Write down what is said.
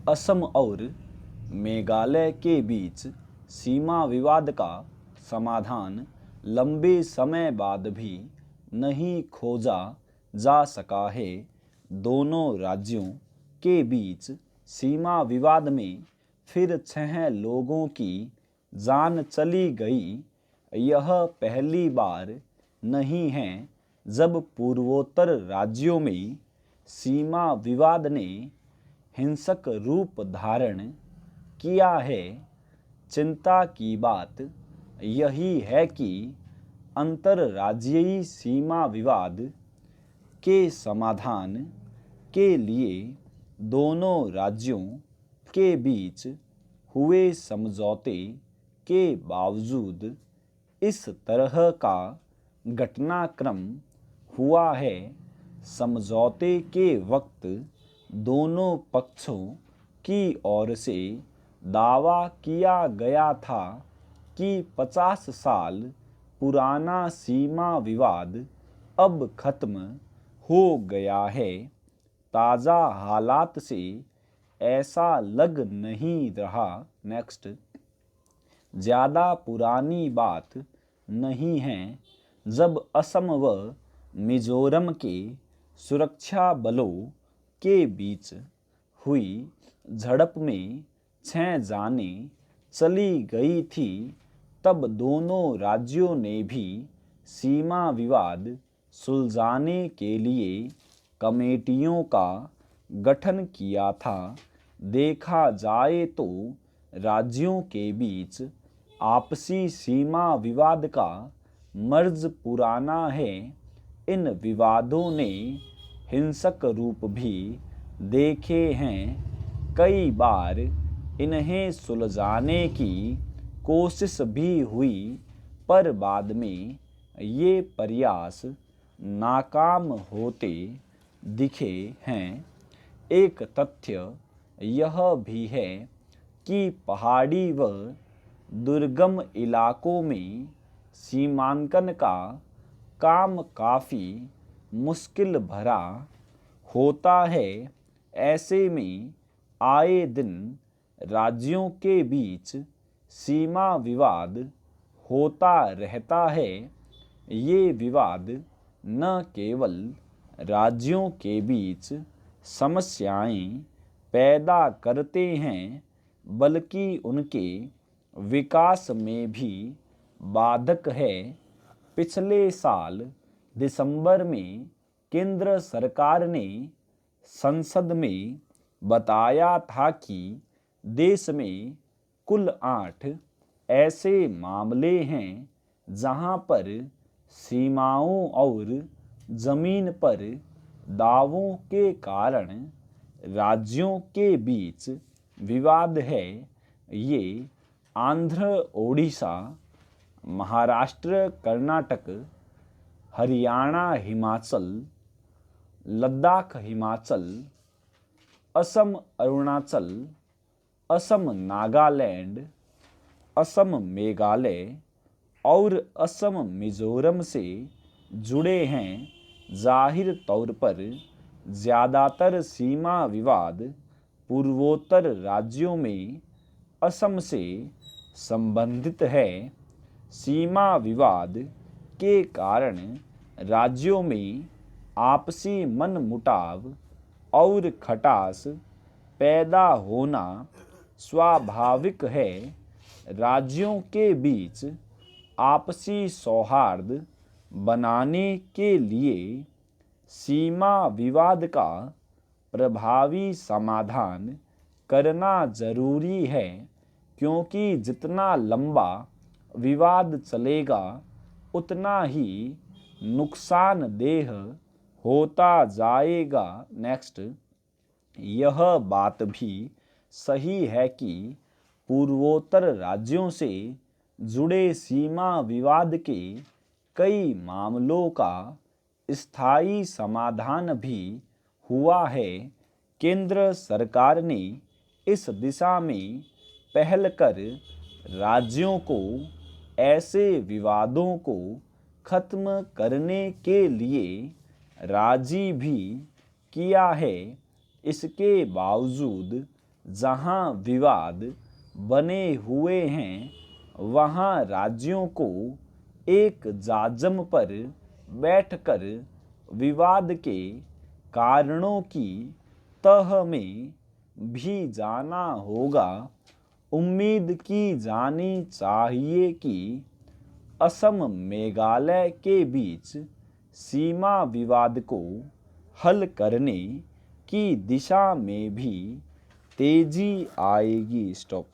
असम और मेघालय के बीच सीमा विवाद का समाधान लंबे समय बाद भी नहीं खोजा जा सका है। दोनों राज्यों के बीच सीमा विवाद में फिर 6 लोगों की जान चली गई। यह पहली बार नहीं है जब पूर्वोत्तर राज्यों में सीमा विवाद ने हिंसक रूप धारण किया है। चिंता की बात यही है कि अंतर्राज्यीय सीमा विवाद के समाधान के लिए दोनों राज्यों के बीच हुए समझौते के बावजूद इस तरह का घटनाक्रम हुआ है। समझौते के वक्त दोनों पक्षों की ओर से दावा किया गया था कि 50 साल पुराना सीमा विवाद अब खत्म हो गया है। ताज़ा हालात से ऐसा लग नहीं रहा। नेक्स्ट, ज़्यादा पुरानी बात नहीं है जब असम व मिजोरम के सुरक्षा बलों के बीच हुई झड़प में 6 जानें चली गई थी। तब दोनों राज्यों ने भी सीमा विवाद सुलझाने के लिए कमेटियों का गठन किया था। देखा जाए तो राज्यों के बीच आपसी सीमा विवाद का मर्ज पुराना है। इन विवादों ने हिंसक रूप भी देखे हैं। कई बार इन्हें सुलझाने की कोशिश भी हुई, पर बाद में ये प्रयास नाकाम होते दिखे हैं। एक तथ्य यह भी है कि पहाड़ी व दुर्गम इलाकों में सीमांकन का काम काफ़ी मुश्किल भरा होता है। ऐसे में आए दिन राज्यों के बीच सीमा विवाद होता रहता है। ये विवाद न केवल राज्यों के बीच समस्याएं पैदा करते हैं, बल्कि उनके विकास में भी बाधक है। पिछले साल दिसंबर में केंद्र सरकार ने संसद में बताया था कि देश में कुल 8 ऐसे मामले हैं जहां पर सीमाओं और जमीन पर दावों के कारण राज्यों के बीच विवाद है। ये आंध्र, ओडिशा, महाराष्ट्र, कर्नाटक, हरियाणा, हिमाचल, लद्दाख, हिमाचल, असम, अरुणाचल, असम, नागालैंड, असम, मेघालय और असम, मिजोरम से जुड़े हैं। जाहिर तौर पर ज़्यादातर सीमा विवाद पूर्वोत्तर राज्यों में असम से संबंधित है। सीमा विवाद के कारण राज्यों में आपसी मनमुटाव और खटास पैदा होना स्वाभाविक है। राज्यों के बीच आपसी सौहार्द बनाने के लिए सीमा विवाद का प्रभावी समाधान करना जरूरी है, क्योंकि जितना लंबा विवाद चलेगा उतना ही नुकसानदेह होता जाएगा। नेक्स्ट, यह बात भी सही है कि पूर्वोत्तर राज्यों से जुड़े सीमा विवाद के कई मामलों का स्थायी समाधान भी हुआ है। केंद्र सरकार ने इस दिशा में पहल कर राज्यों को ऐसे विवादों को खत्म करने के लिए राजी भी किया है। इसके बावजूद जहाँ विवाद बने हुए हैं वहाँ राज्यों को एक जाजम पर बैठकर विवाद के कारणों की तह में भी जाना होगा। उम्मीद की जानी चाहिए कि असम मेघालय के बीच सीमा विवाद को हल करने की दिशा में भी तेजी आएगी। स्टॉप।